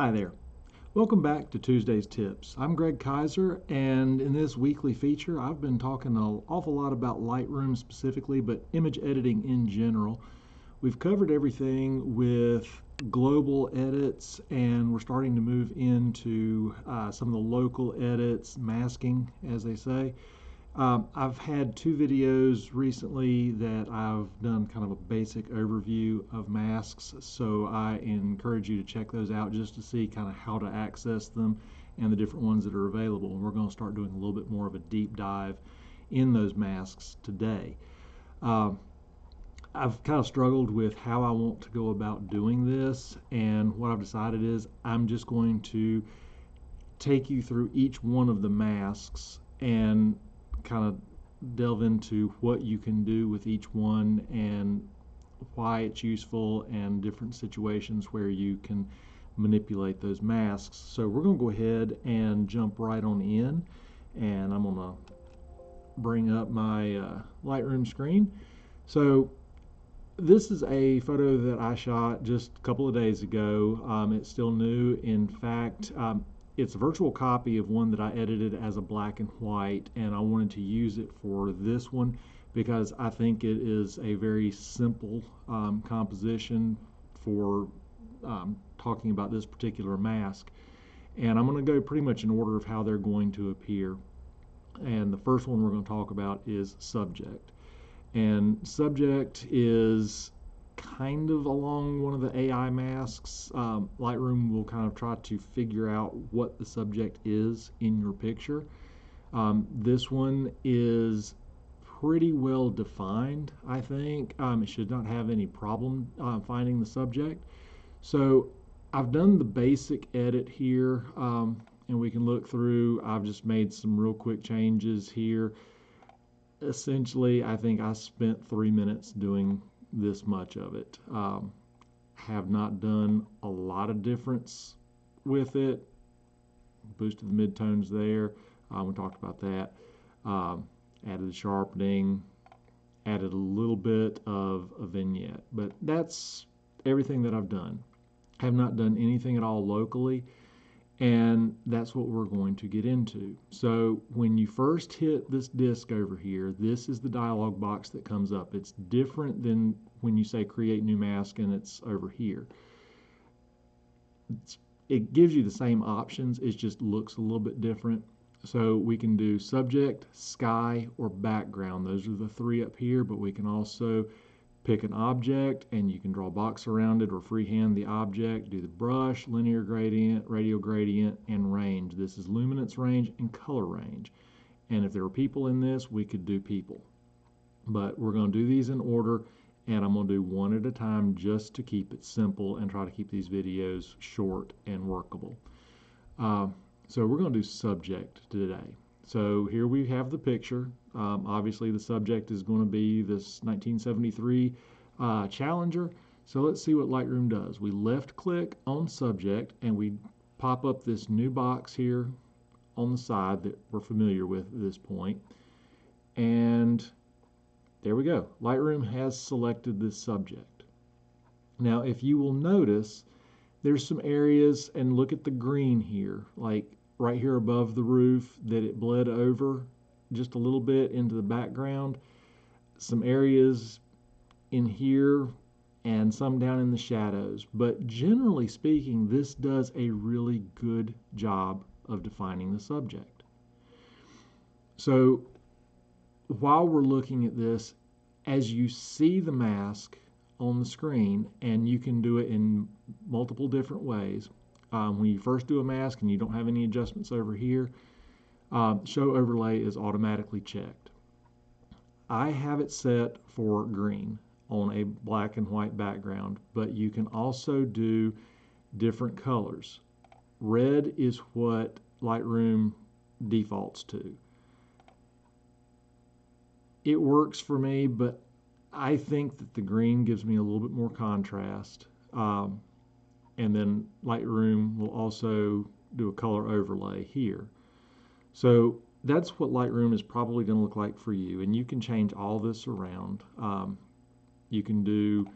Hi there. Welcome back to Tuesday's Tips. I'm Greg Kaiser, and in this weekly feature, I've been talking an awful lot about Lightroom specifically, but image editing in general. We've covered everything with global edits, and we're starting to move into some of the local edits, masking, as they say. I've had two videos recently that I've done kind of a basic overview of masks, so I encourage you to check those out just to see kind of how to access them and the different ones that are available. And we're going to start doing a little bit more of a deep dive in those masks today. I've kind of struggled with how I want to go about doing this, and what I've decided is I'm just going to take you through each one of the masks and kind of delve into what you can do with each one and why it's useful and different situations where you can manipulate those masks. So we're going to go ahead and jump right on in, and I'm going to bring up my Lightroom screen. So this is a photo that I shot just a couple of days ago. It's still new. In fact, it's a virtual copy of one that I edited as a black and white, and I wanted to use it for this one because I think it is a very simple composition for talking about this particular mask. And I'm going to go pretty much in order of how they're going to appear. And the first one we're going to talk about is subject. And subject is kind of along one of the AI masks. Lightroom will kind of try to figure out what the subject is in your picture. This one is pretty well defined, I think. It should not have any problem finding the subject. So I've done the basic edit here, and we can look through. I've just made some real quick changes here. Essentially, I think I spent 3 minutes doing this much of it. Have not done a lot of difference with it. Boosted the midtones there. We talked about that. Added the sharpening. Added a little bit of a vignette. But that's everything that I've done. Have not done anything at all locally. And that's what we're going to get into. So when you first hit this disc over here, this is the dialog box that comes up. It's different than when you say create new mask and it's over here. It gives you the same options, it just looks a little bit different. So we can do subject, sky, or background. Those are the three up here, but we can also pick an object and you can draw a box around it or freehand the object, do the brush, linear gradient, radial gradient, and range. This is luminance range and color range. And if there are people in this, we could do people. But we're going to do these in order, and I'm going to do one at a time just to keep it simple and try to keep these videos short and workable. So we're going to do subject today. So here we have the picture. Obviously the subject is going to be this 1973 Challenger. So let's see what Lightroom does. We left click on subject and we pop up this new box here on the side that we're familiar with at this point. And there we go. Lightroom has selected this subject. Now if you will notice, there's some areas, and look at the green here, like right here above the roof, that it bled over just a little bit into the background. Some areas in here and some down in the shadows. But generally speaking, this does a really good job of defining the subject. So while we're looking at this, as you see the mask on the screen, and you can do it in multiple different ways. When you first do a mask and you don't have any adjustments over here, show overlay is automatically checked. I have it set for green on a black and white background, but you can also do different colors. Red is what Lightroom defaults to. It works for me, but I think that the green gives me a little bit more contrast. And then Lightroom will also do a color overlay here. So that's what Lightroom is probably going to look like for you. And you can change all this around. You can do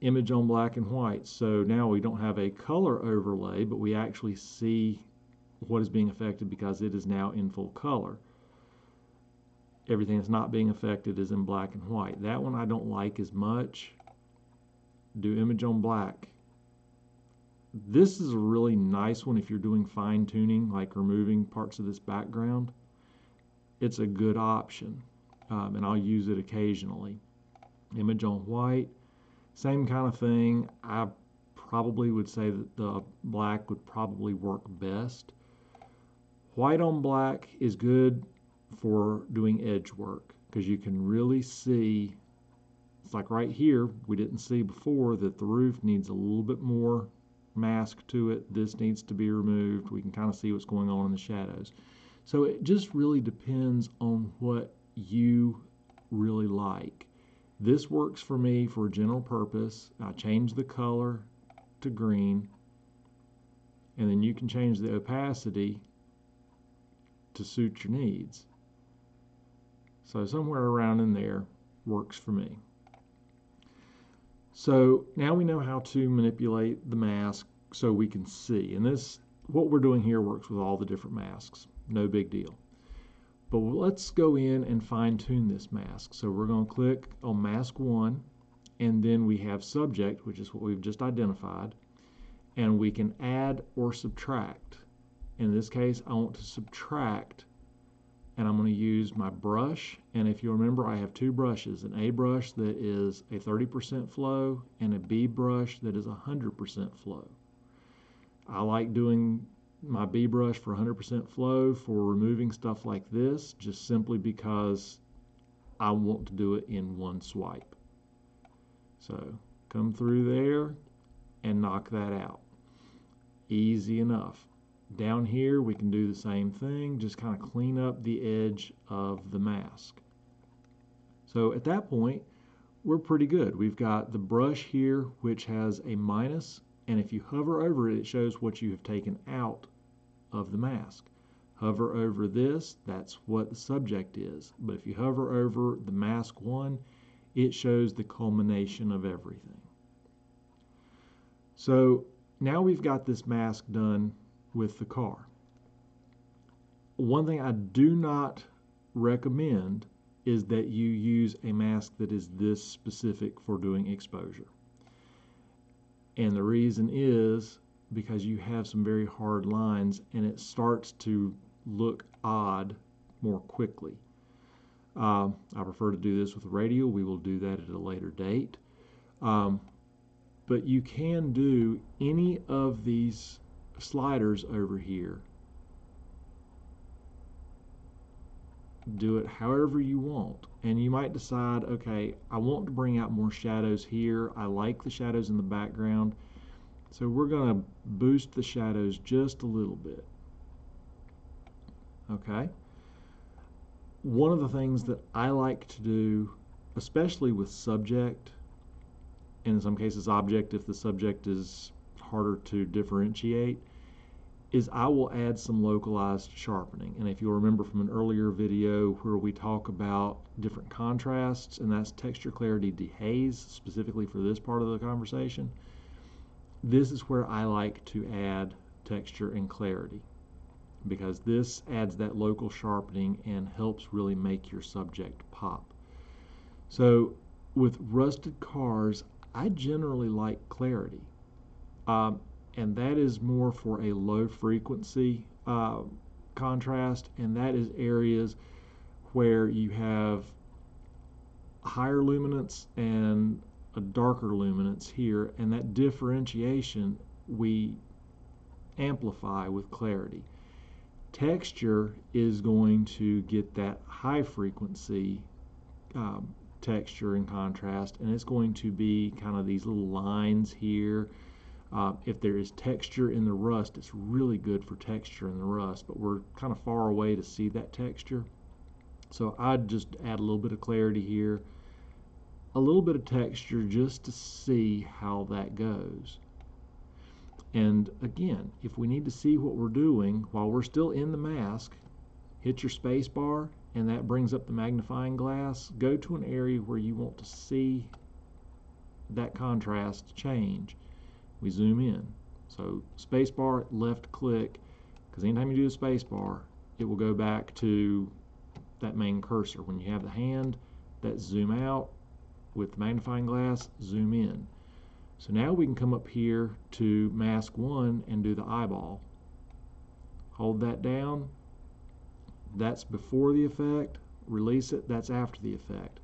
image on black and white. So now we don't have a color overlay, but we actually see what is being affected because it is now in full color. Everything that's not being affected is in black and white. That one I don't like as much. Do image on black. This is a really nice one if you're doing fine tuning, like removing parts of this background. It's a good option, and I'll use it occasionally. Image on white, same kind of thing. I probably would say that the black would probably work best. White on black is good for doing edge work because you can really see. It's like right here, we didn't see before that the roof needs a little bit more mask to it. This needs to be removed. We can kind of see what's going on in the shadows. So it just really depends on what you really like. This works for me for a general purpose. I change the color to green, and then you can change the opacity to suit your needs. So somewhere around in there works for me. So now we know how to manipulate the mask so we can see. And this, what we're doing here, works with all the different masks. No big deal. But let's go in and fine tune this mask. So we're going to click on mask 1, and then we have subject, which is what we've just identified, and we can add or subtract. In this case, I want to subtract, and I'm going to use my brush. And if you remember, I have two brushes, an A brush that is a 30% flow and a B brush that is 100% flow. I like doing my B brush for 100% flow for removing stuff like this, just simply because I want to do it in one swipe. So come through there and knock that out. Easy enough. Down here we can do the same thing, just kind of clean up the edge of the mask. So at that point we're pretty good. We've got the brush here which has a minus, and if you hover over it, it shows what you have taken out of the mask. Hover over this, that's what the subject is. But if you hover over the mask 1, it shows the culmination of everything. So now we've got this mask done with the car. One thing I do not recommend is that you use a mask that is this specific for doing exposure. And the reason is because you have some very hard lines and it starts to look odd more quickly. I prefer to do this with radial. We will do that at a later date. But you can do any of these sliders over here. Do it however you want. And you might decide, okay, I want to bring out more shadows here. I like the shadows in the background. So we're going to boost the shadows just a little bit. Okay. One of the things that I like to do, especially with subject, and in some cases object if the subject is harder to differentiate, is I will add some localized sharpening. And if you'll remember from an earlier video where we talk about different contrasts, and that's texture, clarity, dehaze, specifically for this part of the conversation, this is where I like to add texture and clarity, because this adds that local sharpening and helps really make your subject pop. So with rusted cars, I generally like clarity. And that is more for a low frequency contrast, and that is areas where you have higher luminance and a darker luminance here, and that differentiation we amplify with clarity. Texture is going to get that high frequency texture and contrast, and it's going to be kind of these little lines here. If there is texture in the rust, it's really good for texture in the rust, but we're kind of far away to see that texture. So I'd just add a little bit of clarity here, a little bit of texture, just to see how that goes. And again, if we need to see what we're doing while we're still in the mask, hit your space bar and that brings up the magnifying glass. Go to an area where you want to see that contrast change. We zoom in. So spacebar, left click, because anytime you do the spacebar, it will go back to that main cursor. When you have the hand, that's zoom out. With the magnifying glass, zoom in. So now we can come up here to mask 1 and do the eyeball. Hold that down. That's before the effect. Release it. That's after the effect.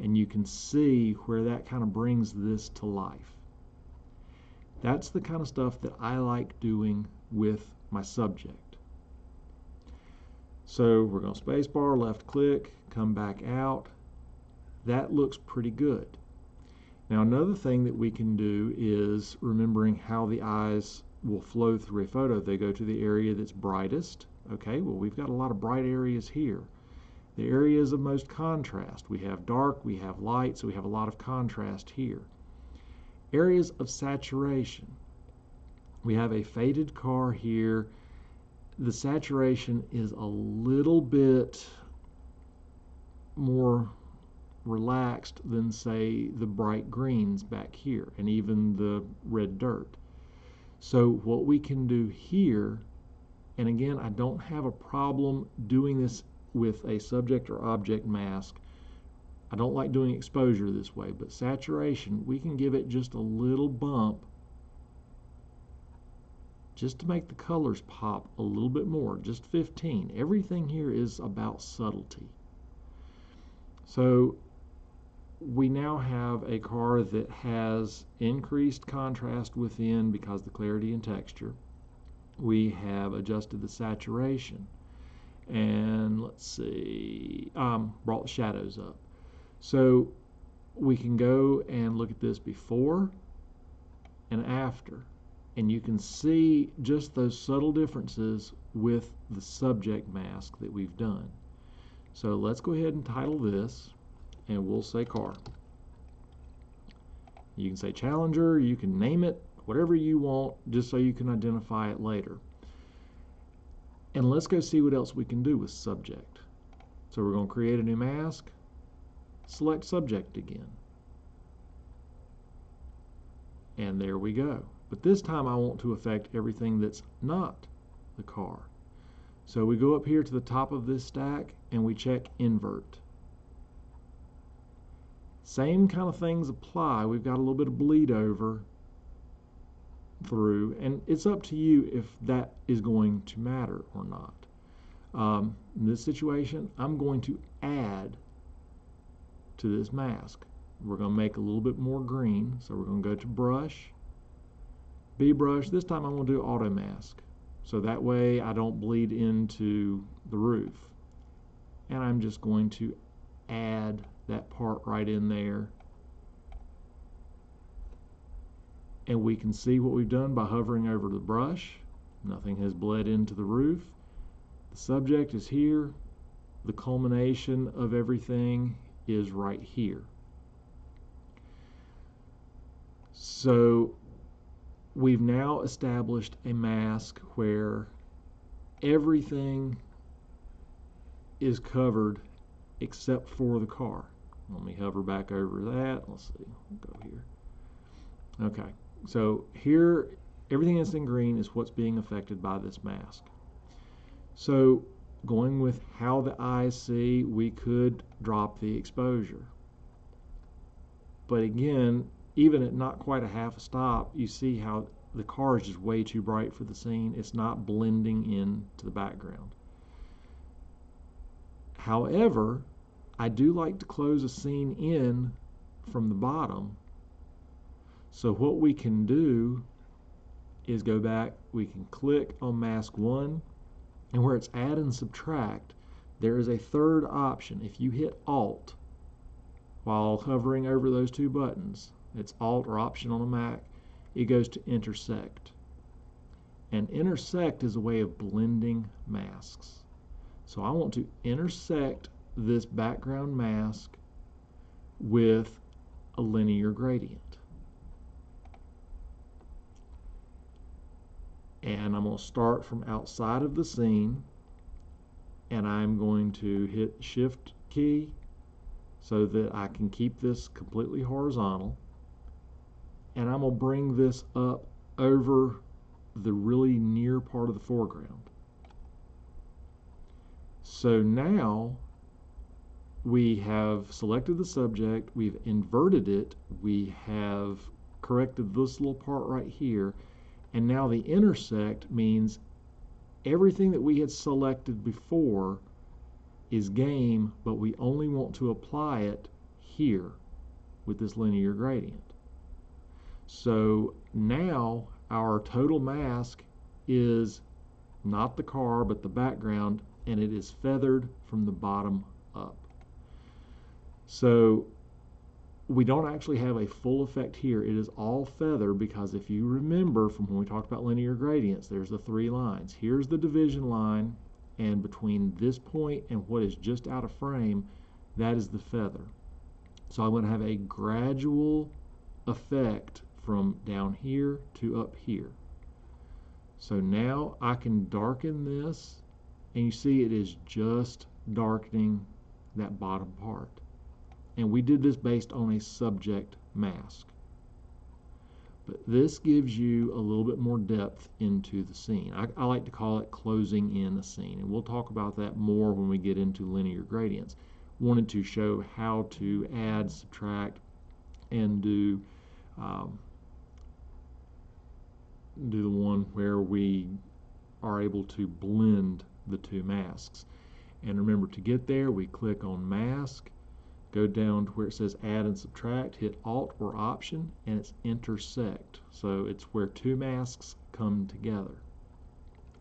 And you can see where that kind of brings this to life. That's the kind of stuff that I like doing with my subject. So we're going to spacebar, left click, come back out. That looks pretty good. Now another thing that we can do is remembering how the eyes will flow through a photo. They go to the area that's brightest. Okay, well we've got a lot of bright areas here. The areas of most contrast. We have dark, we have light, so we have a lot of contrast here. Areas of saturation. We have a faded car here. The saturation is a little bit more relaxed than, say, the bright greens back here, and even the red dirt. So what we can do here, and again, I don't have a problem doing this with a subject or object mask. I don't like doing exposure this way, but saturation, we can give it just a little bump just to make the colors pop a little bit more, just 15. Everything here is about subtlety. So we now have a car that has increased contrast within because of the clarity and texture. We have adjusted the saturation. And let's see, brought the shadows up. So we can go and look at this before and after. And you can see just those subtle differences with the subject mask that we've done. So let's go ahead and title this, and we'll say car. You can say Challenger, you can name it, whatever you want, just so you can identify it later. And let's go see what else we can do with subject. So we're going to create a new mask, select subject again. And there we go. But this time I want to affect everything that's not the car. So we go up here to the top of this stack and we check invert. Same kind of things apply. We've got a little bit of bleed over through, and it's up to you if that is going to matter or not. In this situation, I'm going to add to this mask. We're going to make a little bit more green, so we're going to go to brush, B brush. This time I'm going to do auto mask, so that way I don't bleed into the roof. And I'm just going to add that part right in there. And we can see what we've done by hovering over the brush. Nothing has bled into the roof. The subject is here. The culmination of everything is right here. So we've now established a mask where everything is covered except for the car. Let me hover back over that. Let's see. We'll go here. Okay. So here, everything that's in green is what's being affected by this mask. So going with how the eyes see, we could drop the exposure. But again, even at not quite a half a stop, you see how the car is just way too bright for the scene. It's not blending into the background. However, I do like to close a scene in from the bottom. So what we can do is go back, we can click on mask 1, and where it's add and subtract, there is a third option. If you hit Alt while hovering over those two buttons, it's Alt or Option on a Mac, it goes to intersect. And intersect is a way of blending masks. So I want to intersect this background mask with a linear gradient. And I'm going to start from outside of the scene, and I'm going to hit Shift key so that I can keep this completely horizontal. and I'm going to bring this up over the really near part of the foreground. So now we have selected the subject, we've inverted it, we have corrected this little part right here, and now the intersect means everything that we had selected before is game, but we only want to apply it here with this linear gradient. So now our total mask is not the car but the background, and it is feathered from the bottom up. So we don't actually have a full effect here. It is all feather because if you remember from when we talked about linear gradients, there's the three lines. Here's the division line, and between this point and what is just out of frame, that is the feather. So I'm going to have a gradual effect from down here to up here. So now I can darken this, and you see it is just darkening that bottom part. And we did this based on a subject mask. But this gives you a little bit more depth into the scene. I like to call it closing in a scene, and we'll talk about that more when we get into linear gradients. Wanted to show how to add, subtract, and do the one where we are able to blend the two masks. And remember, to get there, we click on mask, go down to where it says add and subtract, hit alt or option, and it's intersect. So it's where two masks come together.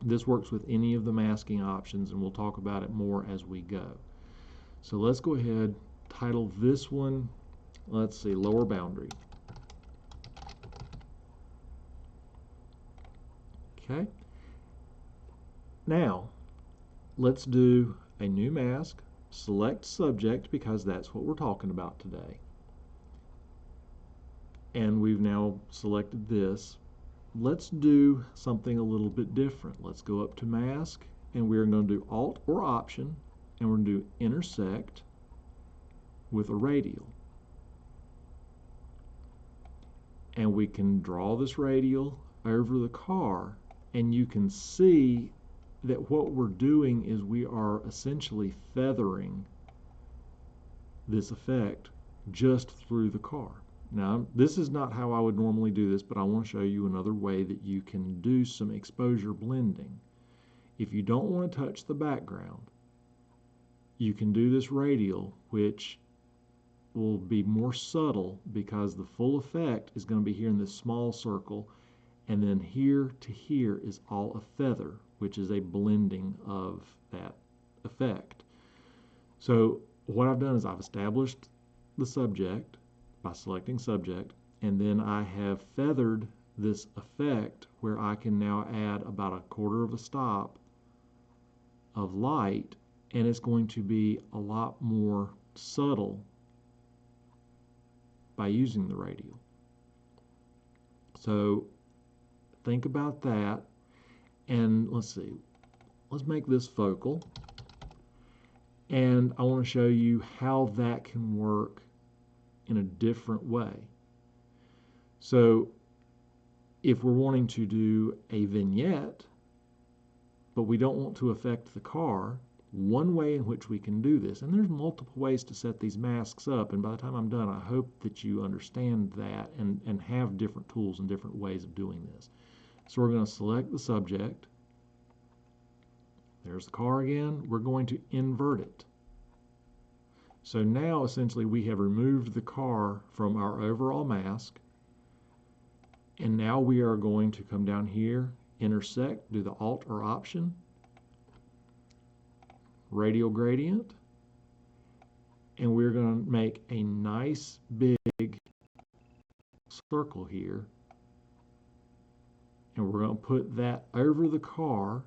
This works with any of the masking options, and we'll talk about it more as we go. So let's go ahead, title this one, let's see, lower boundary. Okay. Now, let's do a new mask, select subject because that's what we're talking about today. And we've now selected this. Let's do something a little bit different. Let's go up to mask, and we're going to do alt or option, and we're going to do intersect with a radial. And we can draw this radial over the car, and you can see that what we're doing is we are essentially feathering this effect just through the car. Now, this is not how I would normally do this, but I want to show you another way that you can do some exposure blending. If you don't want to touch the background, you can do this radial, which will be more subtle because the full effect is going to be here in this small circle, and then here to here is all a feather, which is a blending of that effect. So what I've done is I've established the subject by selecting subject, and then I have feathered this effect where I can now add about a quarter of a stop of light, and it's going to be a lot more subtle by using the radial. So think about that, and let's see, let's make this focal, and I want to show you how that can work in a different way. So if we're wanting to do a vignette, but we don't want to affect the car, one way in which we can do this, and there's multiple ways to set these masks up, and by the time I'm done, I hope that you understand that and have different tools and different ways of doing this. So we're going to select the subject. There's the car again. We're going to invert it. So now essentially we have removed the car from our overall mask, and now we are going to come down here, intersect, do the alt or option, radial gradient, and we're going to make a nice big circle here, and we're going to put that over the car.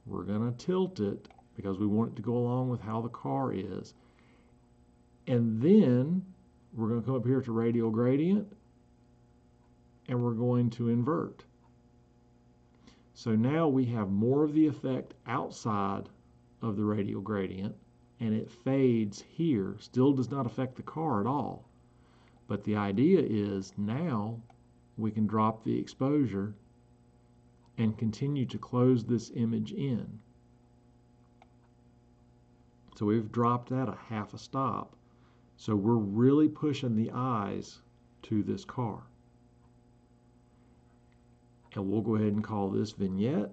We're going to tilt it because we want it to go along with how the car is, and then we're going to come up here to radial gradient, and we're going to invert. So now we have more of the effect outside of the radial gradient, and it fades here. Still does not affect the car at all, But the idea is now we can drop the exposure and continue to close this image in. So we've dropped that a half a stop. So we're really pushing the eyes to this car. And we'll go ahead and call this vignette.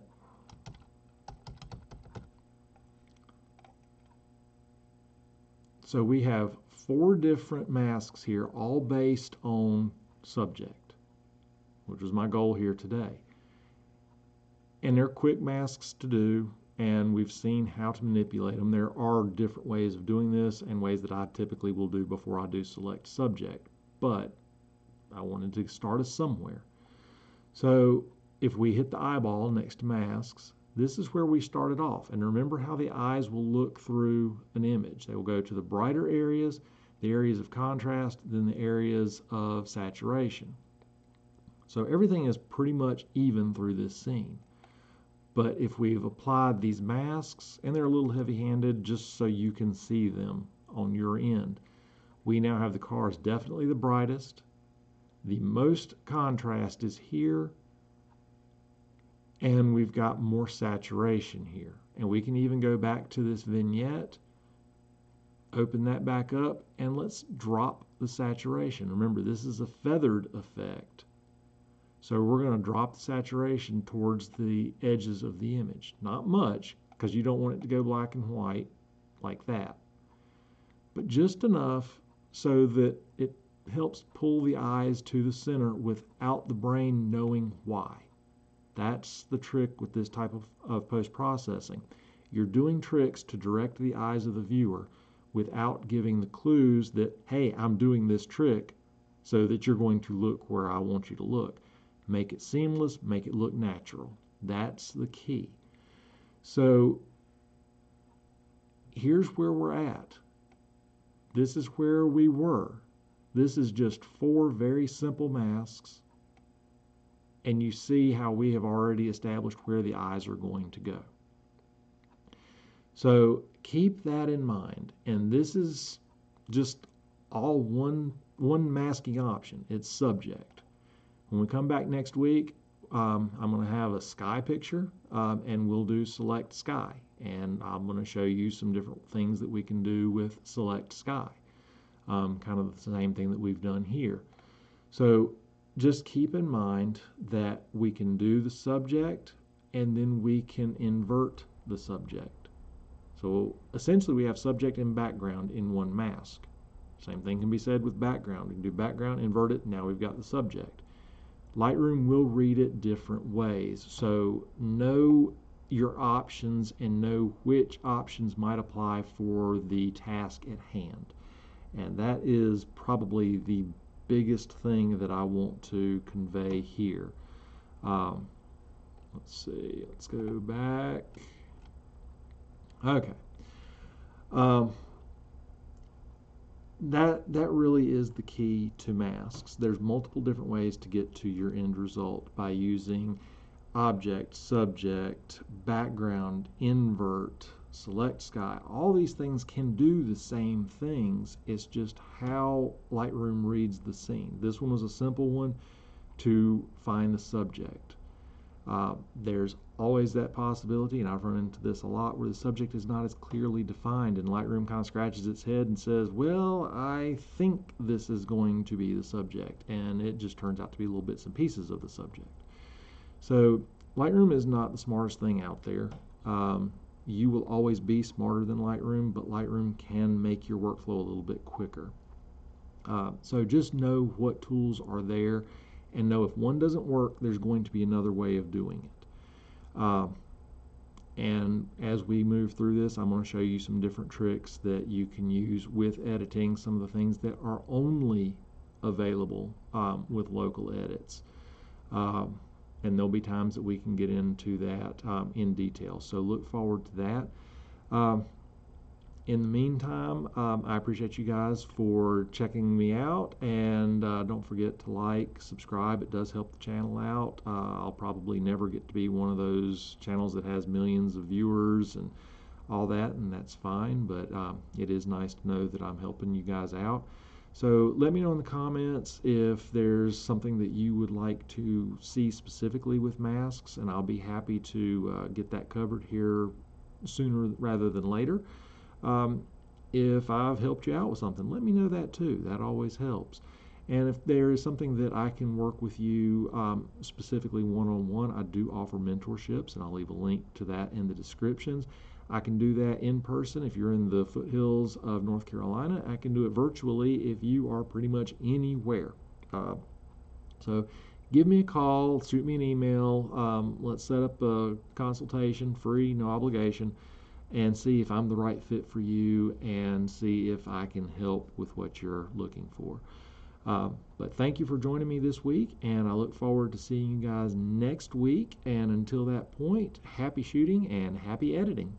So we have 4 different masks here, all based on subject, which was my goal here today. And they're quick masks to do, and we've seen how to manipulate them. There are different ways of doing this and ways that I typically will do before I do select subject, but I wanted to start us somewhere. So if we hit the eyeball next to masks, this is where we started off. And remember how the eyes will look through an image. They will go to the brighter areas, the areas of contrast, then the areas of saturation. So everything is pretty much even through this scene. But if we've applied these masks, and they're a little heavy-handed just so you can see them on your end, we now have the cars definitely the brightest. The most contrast is here, and we've got more saturation here. And we can even go back to this vignette, open that back up, and let's drop the saturation. Remember, this is a feathered effect. So we're going to drop the saturation towards the edges of the image. Not much, because you don't want it to go black and white like that. But just enough so that it helps pull the eyes to the center without the brain knowing why. That's the trick with this type of post-processing. You're doing tricks to direct the eyes of the viewer without giving the clues that, hey, I'm doing this trick so that you're going to look where I want you to look. Make it seamless, make it look natural. That's the key. So here's where we're at. This is where we were. This is just 4 very simple masks. And you see how we have already established where the eyes are going to go. So keep that in mind. And this is just all one masking option. It's subject. When we come back next week, I'm going to have a sky picture, and we'll do select sky. And I'm going to show you some different things that we can do with select sky. Kind of the same thing that we've done here. So just keep in mind that we can do the subject, and then we can invert the subject. So essentially we have subject and background in one mask. Same thing can be said with background. We can do background, invert it, now we've got the subject. Lightroom will read it different ways, so know your options and know which options might apply for the task at hand. And that is probably the biggest thing that I want to convey here. Let's see, let's go back. Okay. That really is the key to masks. There's multiple different ways to get to your end result by using object, subject, background, invert, select sky. All these things can do the same things. It's just how Lightroom reads the scene. This one was a simple one to find the subject. There's always that possibility, and I've run into this a lot, where the subject is not as clearly defined, and Lightroom kind of scratches its head and says, well, I think this is going to be the subject, and it just turns out to be little bits and pieces of the subject. So Lightroom is not the smartest thing out there. You will always be smarter than Lightroom, but Lightroom can make your workflow a little bit quicker. So just know what tools are there, and know if one doesn't work, there's going to be another way of doing it. And as we move through this, I'm going to show you some different tricks that you can use with editing, some of the things that are only available with local edits. And there'll be times that we can get into that in detail. So look forward to that. In the meantime, I appreciate you guys for checking me out, and don't forget to like, subscribe. It does help the channel out. I'll probably never get to be one of those channels that has millions of viewers and all that, and that's fine, but it is nice to know that I'm helping you guys out. So let me know in the comments if there's something that you would like to see specifically with masks, and I'll be happy to get that covered here sooner rather than later. Um, if I've helped you out with something, let me know that too. That always helps. And if there is something that I can work with you specifically one-on-one, I do offer mentorships, and I'll leave a link to that in the descriptions. I can do that in person if you're in the foothills of North Carolina. I can do it virtually if you are pretty much anywhere. So give me a call, shoot me an email. Let's set up a consultation, free, no obligation, and see if I'm the right fit for you and see if I can help with what you're looking for. But thank you for joining me this week, and I look forward to seeing you guys next week. And until that point, happy shooting and happy editing.